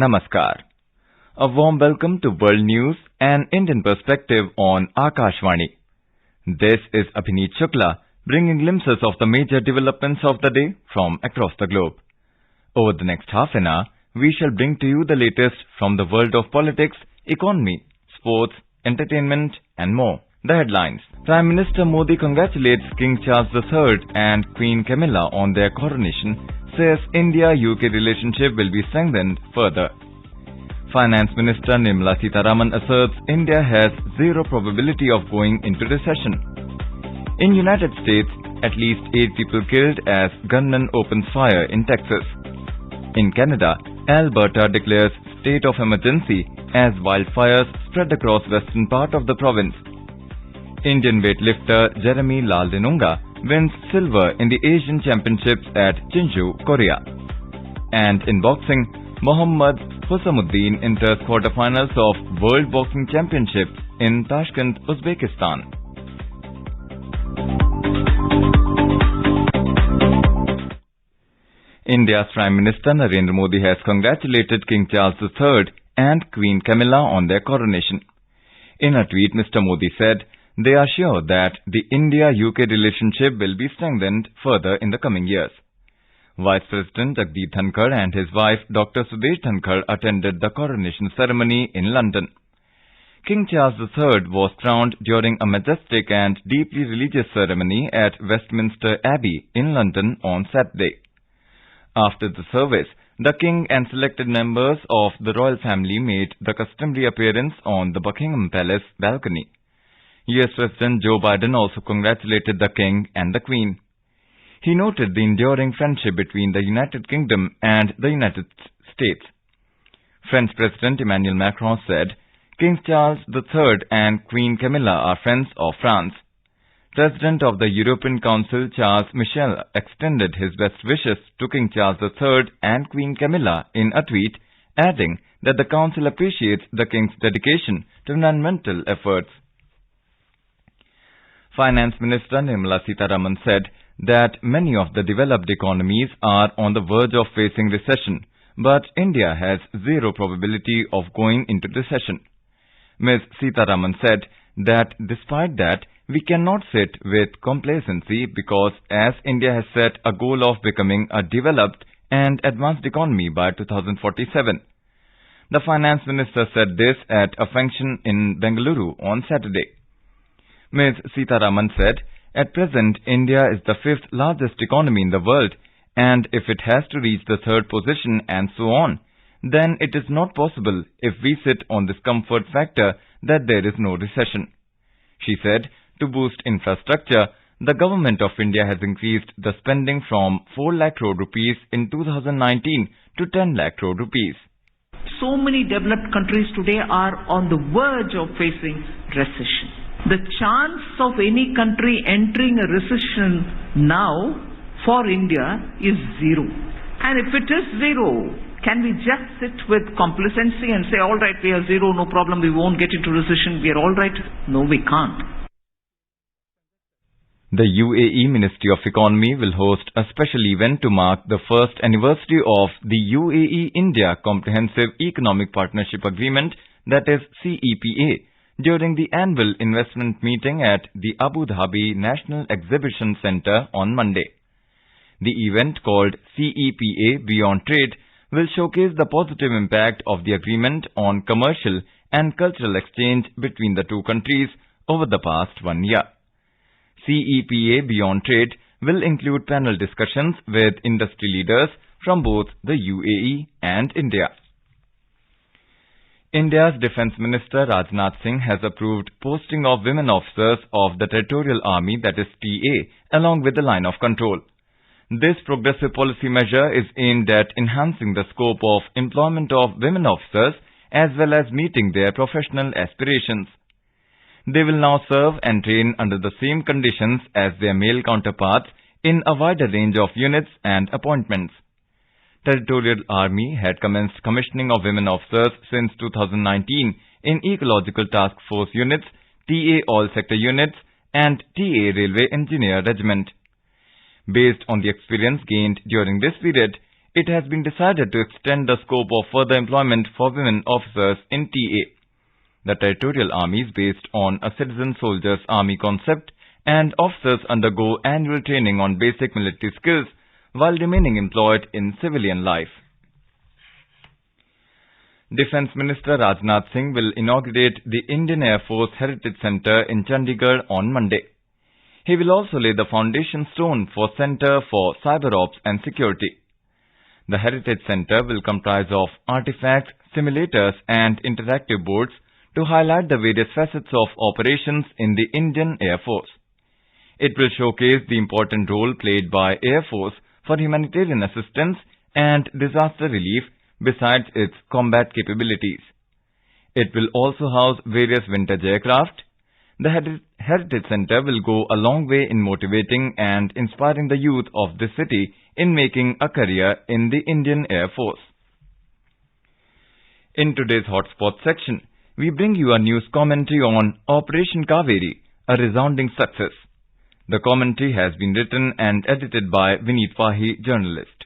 Namaskar. A warm welcome to World News and Indian Perspective on Akashvani. This is Abhineet Shukla, bringing glimpses of the major developments of the day from across the globe. Over the next half an hour, we shall bring to you the latest from the world of politics, economy, sports, entertainment and more. The headlines. Prime Minister Modi congratulates King Charles III and Queen Camilla on their coronation, says India-UK relationship will be strengthened further. Finance Minister Nirmala Sitharaman asserts India has zero probability of going into recession. In United States, at least 8 people killed as gunman opens fire in Texas. In Canada, Alberta declares state of emergency as wildfires spread across western part of the province. Indian weightlifter Jeremy Lal Denunga wins silver in the Asian Championships at Jeonju, Korea. And in boxing, Mohammad Husamuddin enters quarterfinals of World Boxing Championships in Tashkent, Uzbekistan. India's Prime Minister Narendra Modi has congratulated King Charles III and Queen Camilla on their coronation. In a tweet, Mr. Modi said, "They are sure that the India-UK relationship will be strengthened further in the coming years." Vice President Jagdeep Dhankar and his wife Dr. Sudesh Dhankar attended the coronation ceremony in London. King Charles III was crowned during a majestic and deeply religious ceremony at Westminster Abbey in London on Saturday. After the service, the King and selected members of the royal family made the customary appearance on the Buckingham Palace balcony. US President Joe Biden also congratulated the King and the Queen. He noted the enduring friendship between the United Kingdom and the United States. French President Emmanuel Macron said, "King Charles III and Queen Camilla are friends of France." President of the European Council Charles Michel extended his best wishes to King Charles III and Queen Camilla in a tweet, adding that the Council appreciates the King's dedication to environmental efforts. Finance Minister Nirmala Sitharaman said that many of the developed economies are on the verge of facing recession, but India has zero probability of going into recession. Ms. Sitharaman said that despite that, we cannot sit with complacency because as India has set a goal of becoming a developed and advanced economy by 2047. The Finance Minister said this at a function in Bengaluru on Saturday. Ms. Sitharaman said, "At present, India is the 5th largest economy in the world, and if it has to reach the 3rd position and so on, then it is not possible if we sit on this comfort factor that there is no recession." She said, to boost infrastructure, the Government of India has increased the spending from 4 lakh crore rupees in 2019 to 10 lakh crore rupees. So many developed countries today are on the verge of facing recession. The chance of any country entering a recession now for India is zero. And if it is zero, can we just sit with complacency and say, all right, we are zero, no problem, we won't get into recession, we are all right? No, we can't. The UAE Ministry of Economy will host a special event to mark the first anniversary of the UAE-India Comprehensive Economic Partnership Agreement, that is CEPA, during the annual investment meeting at the Abu Dhabi National Exhibition Centre on Monday. The event, called CEPA Beyond Trade, will showcase the positive impact of the agreement on commercial and cultural exchange between the two countries over the past 1 year. CEPA Beyond Trade will include panel discussions with industry leaders from both the UAE and India. India's Defence Minister Rajnath Singh has approved posting of women officers of the Territorial Army, that is TA, along with the line of control. This progressive policy measure is aimed at enhancing the scope of employment of women officers as well as meeting their professional aspirations. They will now serve and train under the same conditions as their male counterparts in a wider range of units and appointments. Territorial Army had commenced commissioning of women officers since 2019 in Ecological Task Force units, TA All Sector units and TA Railway Engineer Regiment. Based on the experience gained during this period, it has been decided to extend the scope of further employment for women officers in TA. The territorial army is based on a citizen soldiers army concept, and officers undergo annual training on basic military skills while remaining employed in civilian life. Defence Minister Rajnath Singh will inaugurate the Indian Air Force Heritage Centre in Chandigarh on Monday. He will also lay the foundation stone for Centre for Cyber Ops and Security. The Heritage Centre will comprise of artifacts, simulators and interactive boards to highlight the various facets of operations in the Indian Air Force. It will showcase the important role played by Air Force for humanitarian assistance and disaster relief besides its combat capabilities. It will also house various vintage aircraft. The Heritage Centre will go a long way in motivating and inspiring the youth of this city in making a career in the Indian Air Force. In today's Hotspot section, we bring you a news commentary on Operation Kaveri, a resounding success. The commentary has been written and edited by Vineet Fahi, journalist.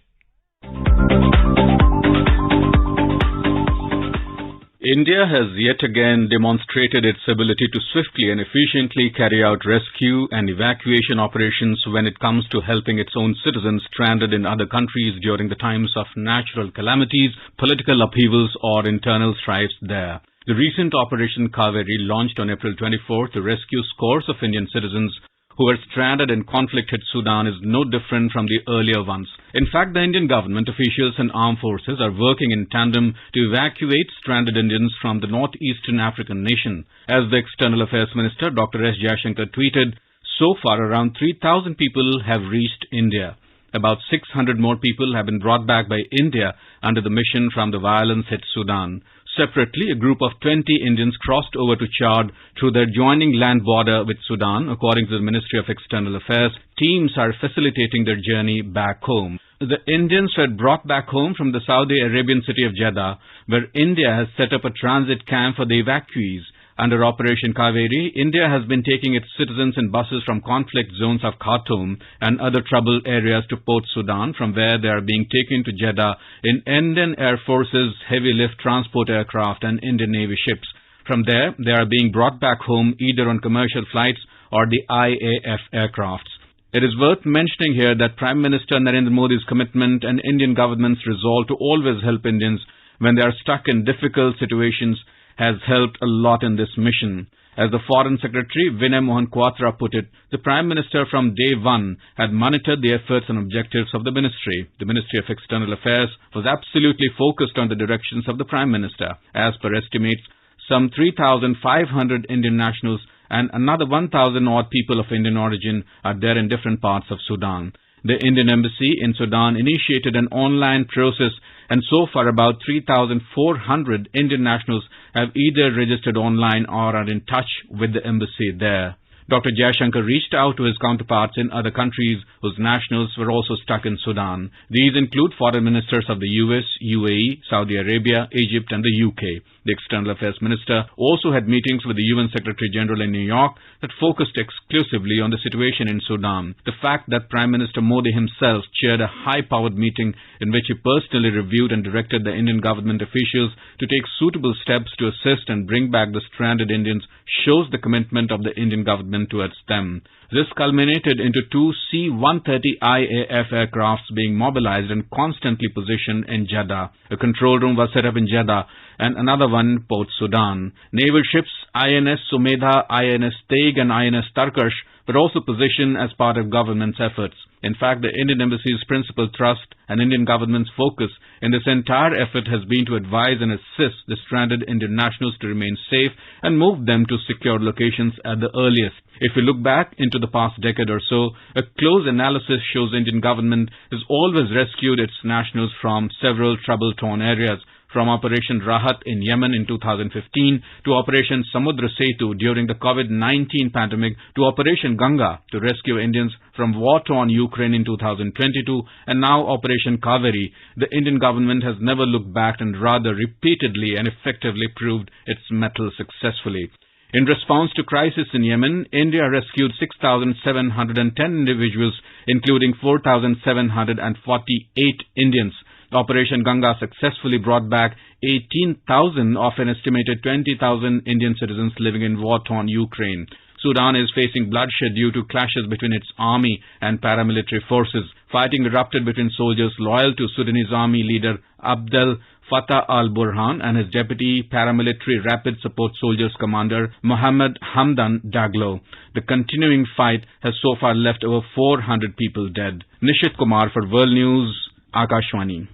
India has yet again demonstrated its ability to swiftly and efficiently carry out rescue and evacuation operations when it comes to helping its own citizens stranded in other countries during the times of natural calamities, political upheavals or internal strifes there. The recent Operation Kaveri, launched on April 24th to rescue scores of Indian citizens who were stranded in conflict-hit Sudan, is no different from the earlier ones. In fact, the Indian government officials and armed forces are working in tandem to evacuate stranded Indians from the northeastern African nation. As the External Affairs Minister, Dr. S. Jaishankar, tweeted, so far around 3,000 people have reached India. About 600 more people have been brought back by India under the mission from the violence-hit Sudan. Separately, a group of 20 Indians crossed over to Chad through the adjoining land border with Sudan. According to the Ministry of External Affairs, teams are facilitating their journey back home. The Indians were brought back home from the Saudi Arabian city of Jeddah, where India has set up a transit camp for the evacuees. Under Operation Kaveri, India has been taking its citizens in buses from conflict zones of Khartoum and other troubled areas to Port Sudan, from where they are being taken to Jeddah in Indian Air Force's heavy lift transport aircraft and Indian Navy ships. From there, they are being brought back home either on commercial flights or the IAF aircrafts. It is worth mentioning here that Prime Minister Narendra Modi's commitment and Indian government's resolve to always help Indians when they are stuck in difficult situations has helped a lot in this mission. As the Foreign Secretary Vinay Mohan Kwatra put it, the Prime Minister from day one had monitored the efforts and objectives of the ministry. The Ministry of External Affairs was absolutely focused on the directions of the Prime Minister. As per estimates, some 3,500 Indian nationals and another 1,000 odd people of Indian origin are there in different parts of Sudan. The Indian Embassy in Sudan initiated an online process, and so far about 3,400 Indian nationals have either registered online or are in touch with the embassy there. Dr. Jaishankar reached out to his counterparts in other countries whose nationals were also stuck in Sudan. These include foreign ministers of the US, UAE, Saudi Arabia, Egypt and the UK. The External Affairs Minister also had meetings with the UN Secretary General in New York that focused exclusively on the situation in Sudan. The fact that Prime Minister Modi himself chaired a high-powered meeting in which he personally reviewed and directed the Indian government officials to take suitable steps to assist and bring back the stranded Indians shows the commitment of the Indian government towards them. This culminated into two C-130 IAF aircrafts being mobilized and constantly positioned in Jeddah. A control room was set up in Jeddah and another one in Port Sudan. Naval ships INS Sumedha, INS Teig and INS Tarkash were also positioned as part of government's efforts. In fact, the Indian Embassy's principal thrust and Indian government's focus in this entire effort has been to advise and assist the stranded Indian nationals to remain safe and move them to secure locations at the earliest. If we look back into the past decade or so, a close analysis shows Indian government has always rescued its nationals from several trouble-torn areas, from Operation Rahat in Yemen in 2015 to Operation Samudra Setu during the COVID-19 pandemic to Operation Ganga to rescue Indians from war-torn Ukraine in 2022 and now Operation Kaveri. The Indian government has never looked back and rather repeatedly and effectively proved its mettle successfully. In response to crisis in Yemen, India rescued 6,710 individuals, including 4,748 Indians. Operation Ganga successfully brought back 18,000 of an estimated 20,000 Indian citizens living in war-torn Ukraine. Sudan is facing bloodshed due to clashes between its army and paramilitary forces. Fighting erupted between soldiers loyal to Sudanese army leader Abdel Fattah al-Burhan and his deputy paramilitary rapid support soldiers commander Mohammed Hamdan Daglo. The continuing fight has so far left over 400 people dead. Nishit Kumar for World News, Akashwani.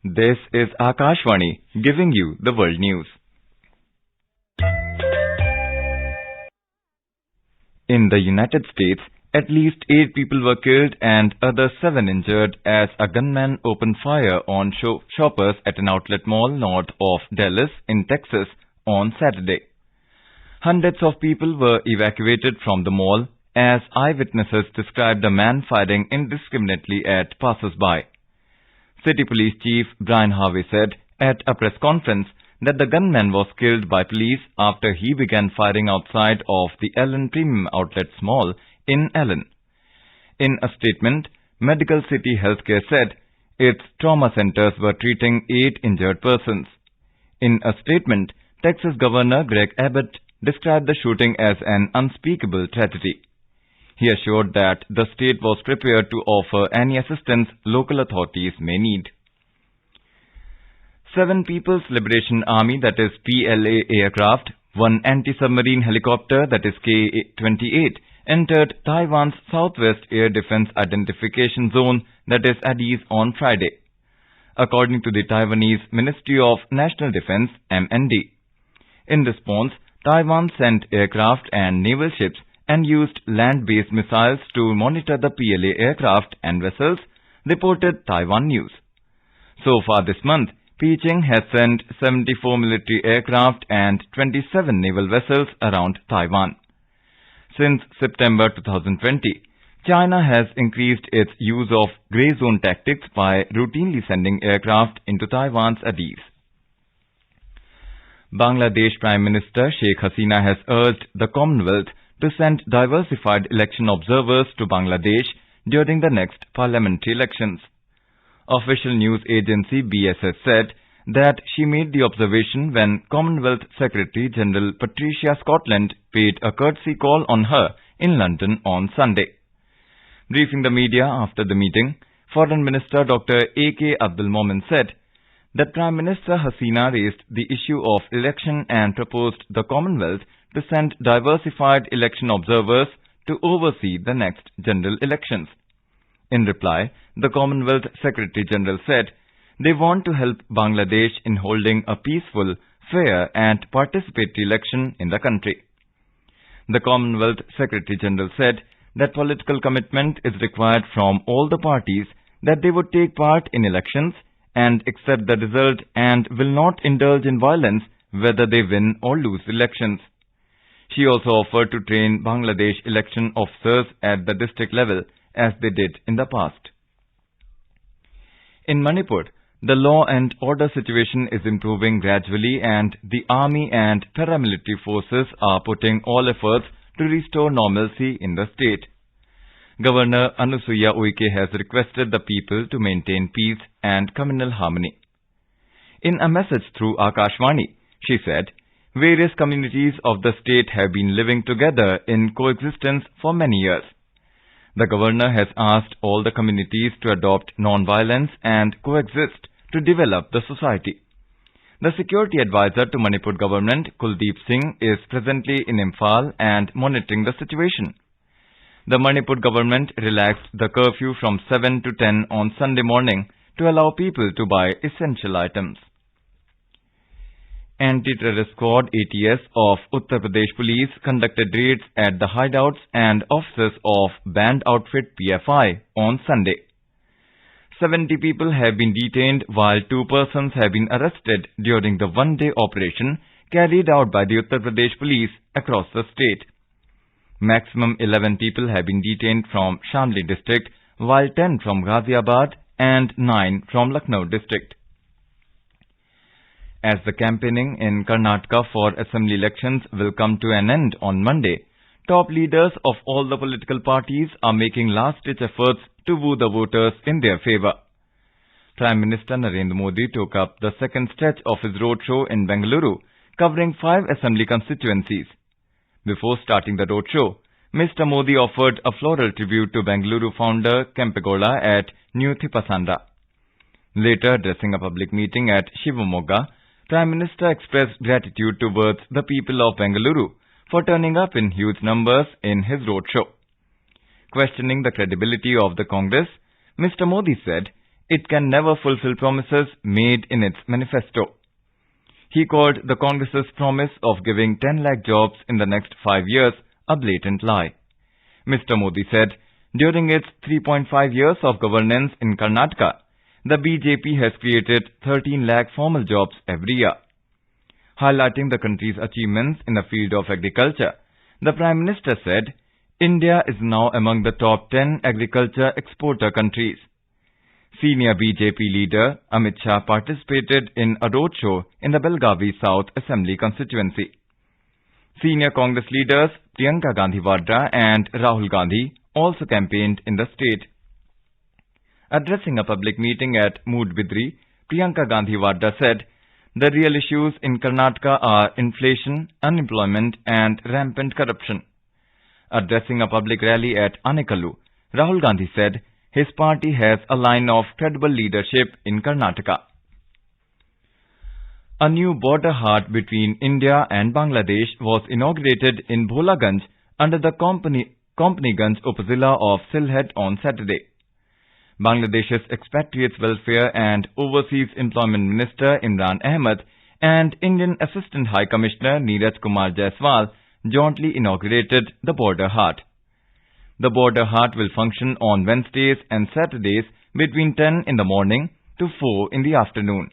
This is Akashwani giving you the world news. In the United States, at least 8 people were killed and others 7 injured as a gunman opened fire on shoppers at an outlet mall north of Dallas in Texas on Saturday. Hundreds of people were evacuated from the mall as eyewitnesses described the man firing indiscriminately at passers-by. City Police Chief Brian Harvey said at a press conference that the gunman was killed by police after he began firing outside of the Allen Premium Outlets Mall in Allen. In a statement, Medical City Healthcare said its trauma centers were treating 8 injured persons. In a statement, Texas Governor Greg Abbott described the shooting as an unspeakable tragedy. He assured that the state was prepared to offer any assistance local authorities may need. 7 People's Liberation Army, that is PLA aircraft, 1 anti-submarine helicopter, that is K-28, entered Taiwan's Southwest Air Defense Identification Zone, that is ADIZ, on Friday, according to the Taiwanese Ministry of National Defense, MND. In response, Taiwan sent aircraft and naval ships and used land-based missiles to monitor the PLA aircraft and vessels, reported Taiwan News. So far this month, Beijing has sent 74 military aircraft and 27 naval vessels around Taiwan. Since September 2020, China has increased its use of grey zone tactics by routinely sending aircraft into Taiwan's ADIZ. Bangladesh Prime Minister Sheikh Hasina has urged the Commonwealth to send diversified election observers to Bangladesh during the next parliamentary elections. Official news agency BSS said that she made the observation when Commonwealth Secretary General Patricia Scotland paid a courtesy call on her in London on Sunday. Briefing the media after the meeting, Foreign Minister Dr. A.K. Abdul Momen said that Prime Minister Hasina raised the issue of election and proposed the Commonwealth to send diversified election observers to oversee the next general elections. In reply, the Commonwealth Secretary General said they want to help Bangladesh in holding a peaceful, fair and participatory election in the country. The Commonwealth Secretary General said that political commitment is required from all the parties that they would take part in elections and accept the result and will not indulge in violence whether they win or lose elections. She also offered to train Bangladesh election officers at the district level as they did in the past. In Manipur, the law and order situation is improving gradually and the army and paramilitary forces are putting all efforts to restore normalcy in the state. Governor Anusuya Uike has requested the people to maintain peace and communal harmony. In a message through Akashwani, she said, various communities of the state have been living together in coexistence for many years. The governor has asked all the communities to adopt non-violence and coexist to develop the society. The security advisor to Manipur government, Kuldeep Singh, is presently in Imphal and monitoring the situation. The Manipur government relaxed the curfew from 7 to 10 on Sunday morning to allow people to buy essential items. Anti-Terrorist Squad ATS of Uttar Pradesh Police conducted raids at the hideouts and offices of band outfit PFI on Sunday. 70 people have been detained while 2 persons have been arrested during the one-day operation carried out by the Uttar Pradesh Police across the state. Maximum 11 people have been detained from Shamli district while 10 from Ghaziabad and 9 from Lucknow district. As the campaigning in Karnataka for assembly elections will come to an end on Monday, top leaders of all the political parties are making last-ditch efforts to woo the voters in their favour. Prime Minister Narendra Modi took up the second stretch of his roadshow in Bengaluru, covering 5 assembly constituencies. Before starting the roadshow, Mr. Modi offered a floral tribute to Bengaluru founder Kempegowda at New Thipasandra. Later, addressing a public meeting at Shivamogga, Prime Minister expressed gratitude towards the people of Bengaluru for turning up in huge numbers in his roadshow. Questioning the credibility of the Congress, Mr. Modi said it can never fulfill promises made in its manifesto. He called the Congress's promise of giving 10 lakh jobs in the next 5 years a blatant lie. Mr. Modi said during its 3.5 years of governance in Karnataka, the BJP has created 13 lakh formal jobs every year. Highlighting the country's achievements in the field of agriculture, the Prime Minister said India is now among the top 10 agriculture exporter countries. Senior BJP leader Amit Shah participated in a roadshow in the Belgavi South Assembly constituency. Senior Congress leaders Priyanka Gandhi Vadra and Rahul Gandhi also campaigned in the state. Addressing a public meeting at Moodbidri, Priyanka Gandhi Vadra said the real issues in Karnataka are inflation, unemployment and rampant corruption. Addressing a public rally at Anekalu, Rahul Gandhi said his party has a line of credible leadership in Karnataka. A new border hut between India and Bangladesh was inaugurated in Bholaganj under the Companyganj Upazila of Sylhet on Saturday. Bangladesh's Expatriates Welfare and Overseas Employment Minister Imran Ahmed and Indian Assistant High Commissioner Neeraj Kumar Jaiswal jointly inaugurated the border hut. The border hut will function on Wednesdays and Saturdays between 10 in the morning to 4 in the afternoon.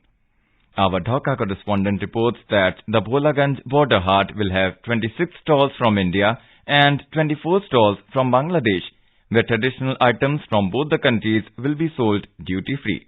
Our Dhaka correspondent reports that the Bholaganj border hut will have 26 stalls from India and 24 stalls from Bangladesh, where traditional items from both the countries will be sold duty-free.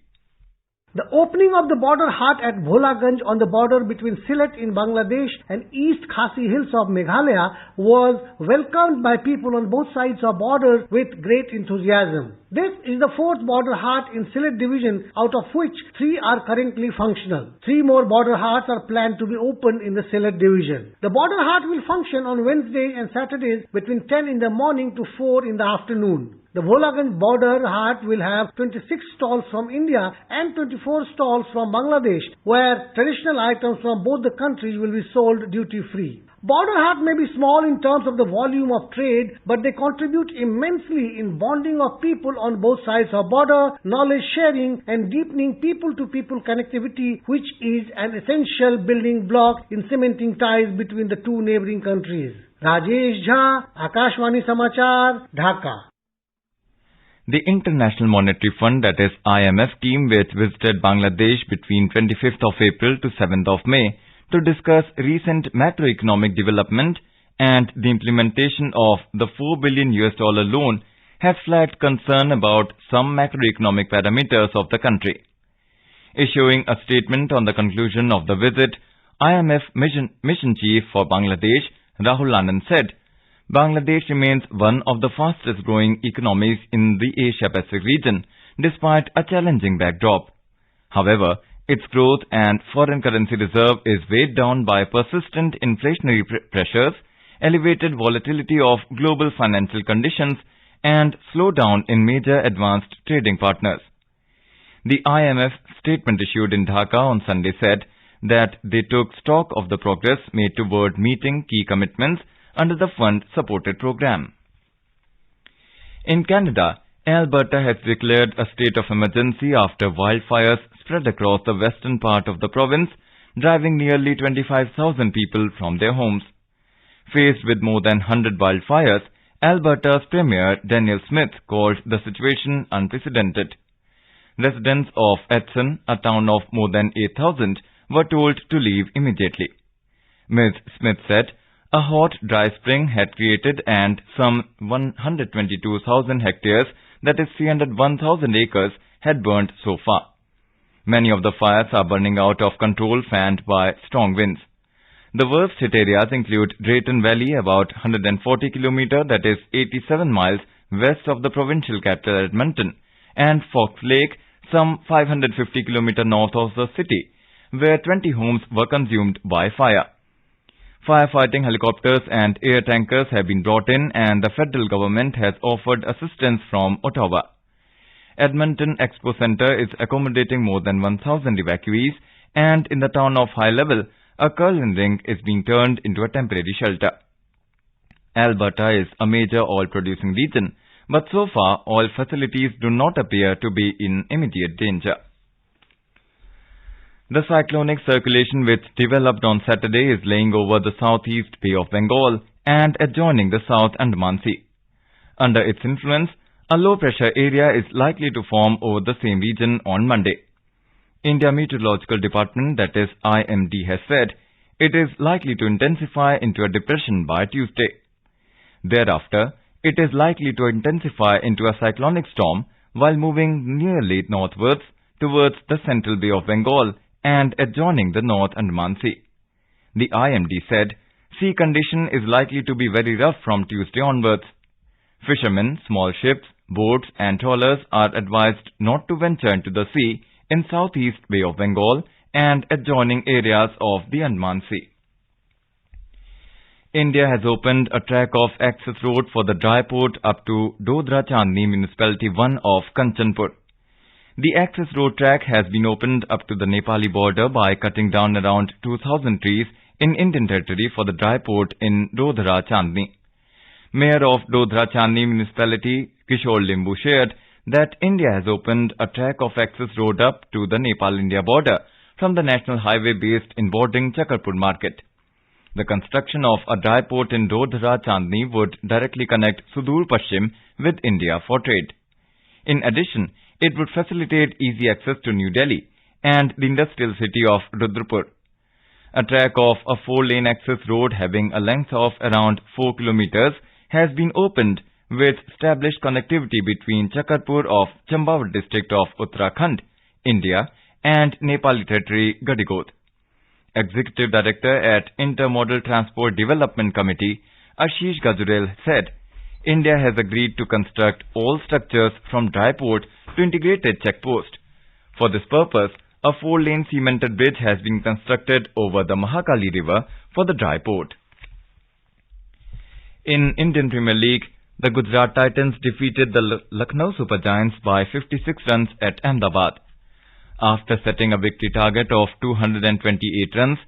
The opening of the border hut at Bholaganj on the border between Sylhet in Bangladesh and East Khasi Hills of Meghalaya was welcomed by people on both sides of border with great enthusiasm. This is the 4th border hut in Sylhet division, out of which 3 are currently functional. 3 more border huts are planned to be opened in the Sylhet division. The border hut will function on Wednesdays and Saturdays between 10 in the morning to 4 in the afternoon. The Bholaganj border hut will have 26 stalls from India and 24 stalls from Bangladesh, where traditional items from both the countries will be sold duty-free. Border huts may be small in terms of the volume of trade, but they contribute immensely in bonding of people on both sides of border, knowledge sharing and deepening people-to-people connectivity, which is an essential building block in cementing ties between the two neighboring countries. Rajesh Jha, Akashvani Samachar, Dhaka. The International Monetary Fund, that is IMF team, which visited Bangladesh between 25th of April to 7th of May to discuss recent macroeconomic development and the implementation of the $4 billion loan, has flagged concern about some macroeconomic parameters of the country. Issuing a statement on the conclusion of the visit, IMF Mission Chief for Bangladesh, Rahul Anand, said Bangladesh remains one of the fastest growing economies in the Asia-Pacific region, despite a challenging backdrop. However, its growth and foreign currency reserve is weighed down by persistent inflationary pressures, elevated volatility of global financial conditions, and slowdown in major advanced trading partners. The IMF statement issued in Dhaka on Sunday said that they took stock of the progress made toward meeting key commitments under the fund-supported program. In Canada, Alberta has declared a state of emergency after wildfires spread across the western part of the province, driving nearly 25,000 people from their homes. Faced with more than 100 wildfires, Alberta's Premier Danielle Smith called the situation unprecedented. Residents of Edson, a town of more than 8,000, were told to leave immediately. Ms. Smith said a hot, dry spring had created and some 122,000 hectares, that is 301,000 acres, had burnt so far. Many of the fires are burning out of control, fanned by strong winds. The worst hit areas include Drayton Valley, about 140 km, that is 87 miles west of the provincial capital Edmonton, and Fox Lake, some 550 km north of the city, where 20 homes were consumed by fire. Firefighting helicopters and air tankers have been brought in, and the federal government has offered assistance from Ottawa. Edmonton Expo Centre is accommodating more than 1,000 evacuees, and in the town of High Level, a curling rink is being turned into a temporary shelter. Alberta is a major oil-producing region, but so far oil facilities do not appear to be in immediate danger. The cyclonic circulation which developed on Saturday is laying over the southeast Bay of Bengal and adjoining the South Andaman Sea. Under its influence, a low-pressure area is likely to form over the same region on Monday. India Meteorological Department, that is IMD, has said it is likely to intensify into a depression by Tuesday. Thereafter, it is likely to intensify into a cyclonic storm while moving nearly northwards towards the central Bay of Bengal and adjoining the North Andaman Sea. The IMD said sea condition is likely to be very rough from Tuesday onwards. Fishermen, small ships, boats and trawlers are advised not to venture into the sea in southeast Bay of Bengal and adjoining areas of the Andaman Sea. India has opened a track of access road for the dry port up to Dodra Chandni Municipality 1 of Kanchanpur. The access road track has been opened up to the Nepali border by cutting down around 2,000 trees in Indian territory for the dry port in Dodra Chandni. Mayor of Dodra Chandni Municipality, Kishore Limbu, shared that India has opened a track of access road up to the Nepal-India border from the national highway based in bordering Chakarpur market. The construction of a dry port in Dodra Chandni would directly connect Sudur Paschim with India for trade. In addition, it would facilitate easy access to New Delhi and the industrial city of Rudrapur. A track of a 4-lane access road having a length of around 4 kilometers has been opened with established connectivity between Chakarpur of Chambawat district of Uttarakhand, India, and Nepali territory Gadigod. Executive Director at Intermodal Transport Development Committee, Ashish Gajurel, said, India has agreed to construct all structures from dry port to integrated checkpost. For this purpose, a 4-lane cemented bridge has been constructed over the Mahakali River for the dry port. In Indian Premier League, the Gujarat Titans defeated the Lucknow Super Giants by 56 runs at Ahmedabad. After setting a victory target of 228 runs,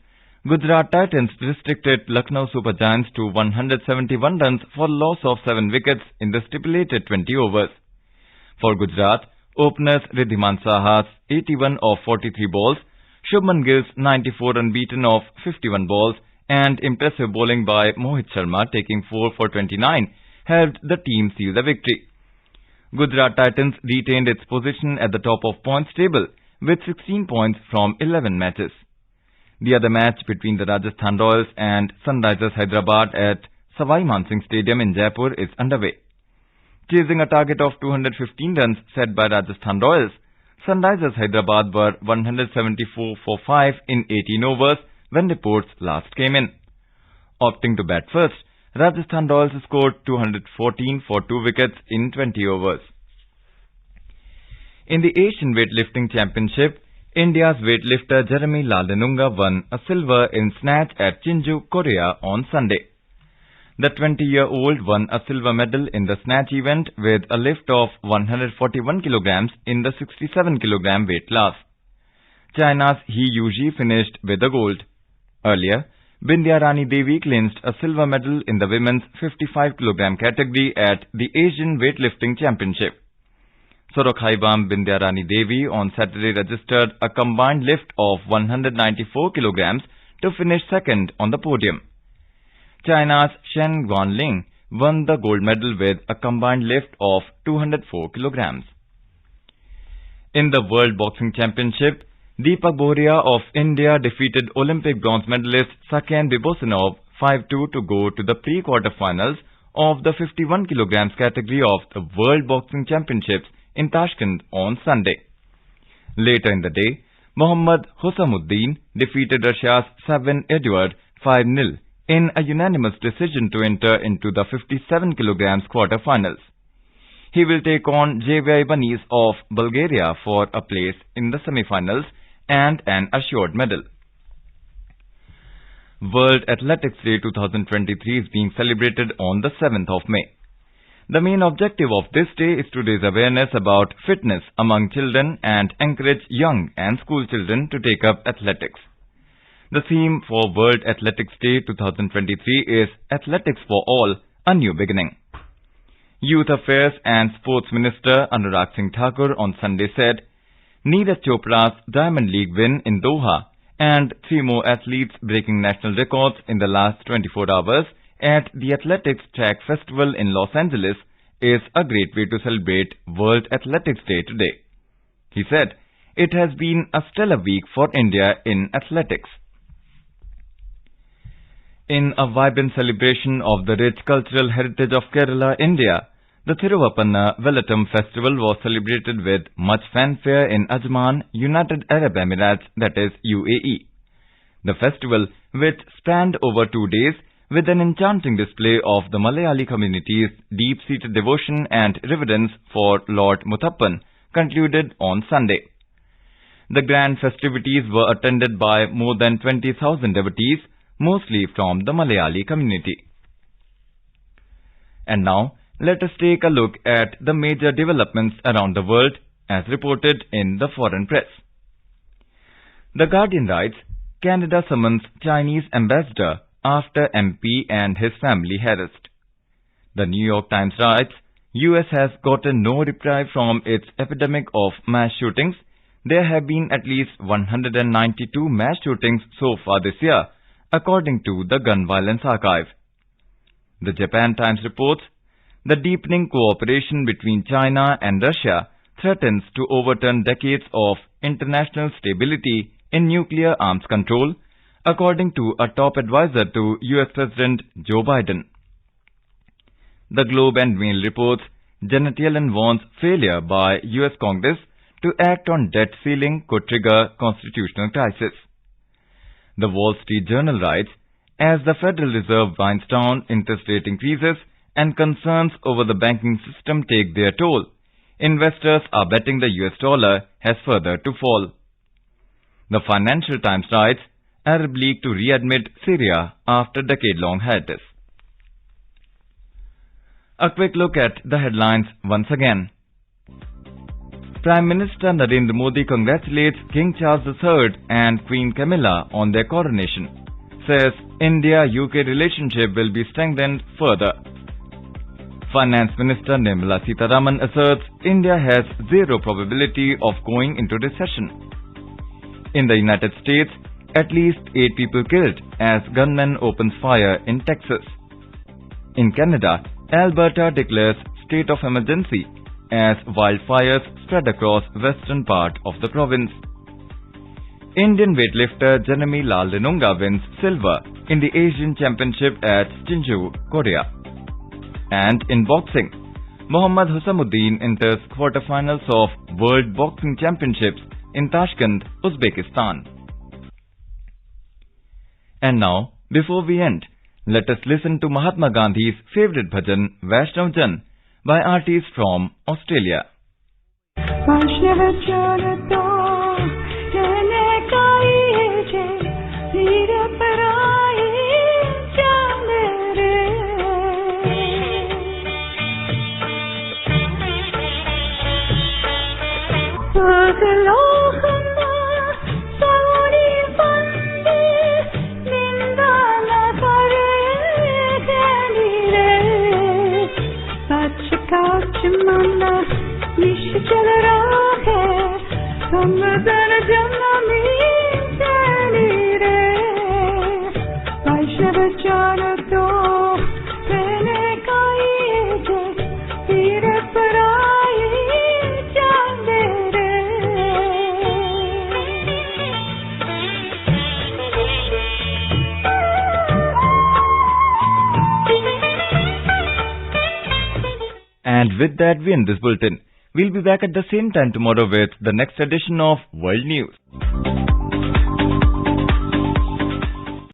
Gujarat Titans restricted Lucknow Super Giants to 171 runs for loss of 7 wickets in the stipulated 20 overs. For Gujarat, openers Riddhiman Saha's 81 of 43 balls, Shubman Gill's 94 unbeaten of 51 balls, and impressive bowling by Mohit Sharma taking 4 for 29 helped the team seal the victory. Gujarat Titans retained its position at the top of points table with 16 points from 11 matches. The other match between the Rajasthan Royals and Sunrisers Hyderabad at Savai Mansingh Stadium in Jaipur is underway. Chasing a target of 215 runs set by Rajasthan Royals, Sunrisers Hyderabad were 174 for 5 in 18 overs when reports last came in. Opting to bat first, Rajasthan Royals scored 214 for 2 wickets in 20 overs. In the Asian Weightlifting Championship, India's weightlifter Jeremy Ladenunga won a silver in snatch at Jinju, Korea on Sunday. The 20-year-old won a silver medal in the snatch event with a lift of 141 kilograms in the 67 kilogram weight class. China's He Yuji finished with a gold. Earlier, Bindya Rani Devi clinched a silver medal in the women's 55 kilogram category at the Asian Weightlifting Championship. Sorokhaivam Bindya Rani Devi on Saturday registered a combined lift of 194 kilograms to finish second on the podium. China's Shen Guanling won the gold medal with a combined lift of 204 kilograms. In the World Boxing Championship, Deepak Bohria of India defeated Olympic bronze medalist Sakyen Bibosinov 5-2 to go to the pre-quarterfinals of the 51 kilograms category of the World Boxing Championships in Tashkent on Sunday. Later in the day, Mohammad Hossamuddin defeated Russia's Savin Eduard 5-0 in a unanimous decision to enter into the 57 kilograms quarter-finals. He will take on Javier Ibáñez of Bulgaria for a place in the semi-finals and an assured medal. World Athletics Day 2023 is being celebrated on the 7th of May. The main objective of this day is to raise awareness about fitness among children and encourage young and school children to take up athletics. The theme for World Athletics Day 2023 is Athletics for All, a New Beginning. Youth Affairs and Sports Minister Anurag Singh Thakur on Sunday said, Neeraj Chopra's Diamond League win in Doha and 3 more athletes breaking national records in the last 24 hours at the Athletics Track Festival in Los Angeles is a great way to celebrate World Athletics Day today. He said, it has been a stellar week for India in athletics. In a vibrant celebration of the rich cultural heritage of Kerala, India, the Thiruvapanna Velatam festival was celebrated with much fanfare in Ajman, United Arab Emirates, that is UAE. The festival, which spanned over 2 days, with an enchanting display of the Malayali community's deep-seated devotion and reverence for Lord Muthappan, concluded on Sunday. The grand festivities were attended by more than 20,000 devotees, mostly from the Malayali community. And now, let us take a look at the major developments around the world as reported in the foreign press. The Guardian writes, Canada summons Chinese ambassador after MP and his family harassed. The New York Times writes, US has gotten no reprieve from its epidemic of mass shootings. There have been at least 192 mass shootings so far this year, according to the Gun Violence Archive. The Japan Times reports, the deepening cooperation between China and Russia threatens to overturn decades of international stability in nuclear arms control, according to a top advisor to US President Joe Biden. The Globe and Mail reports, Janet Yellen warns failure by US Congress to act on debt ceiling could trigger constitutional crisis. The Wall Street Journal writes, as the Federal Reserve winds down, interest rate increases, and concerns over the banking system take their toll, investors are betting the US dollar has further to fall. The Financial Times writes, Arab League to readmit Syria after decade-long hiatus. A quick look at the headlines once again. Prime Minister Narendra Modi congratulates King Charles III and Queen Camilla on their coronation. Says India-UK relationship will be strengthened further. Finance Minister Nirmala Sitharaman asserts India has zero probability of going into recession. In the United States, at least 8 people killed as gunman opens fire in Texas. In Canada, Alberta declares state of emergency as wildfires spread across western part of the province. Indian weightlifter Janami Lal Renunga wins silver in the Asian Championship at Jeonju, Korea. And in boxing, Mohammad Husamuddin enters quarterfinals of World Boxing Championships in Tashkent, Uzbekistan. And now, before we end, let us listen to Mahatma Gandhi's favorite bhajan, Vaishnav Jan, by artists from Australia. And with that, we end this bulletin. We'll be back at the same time tomorrow with the next edition of World News.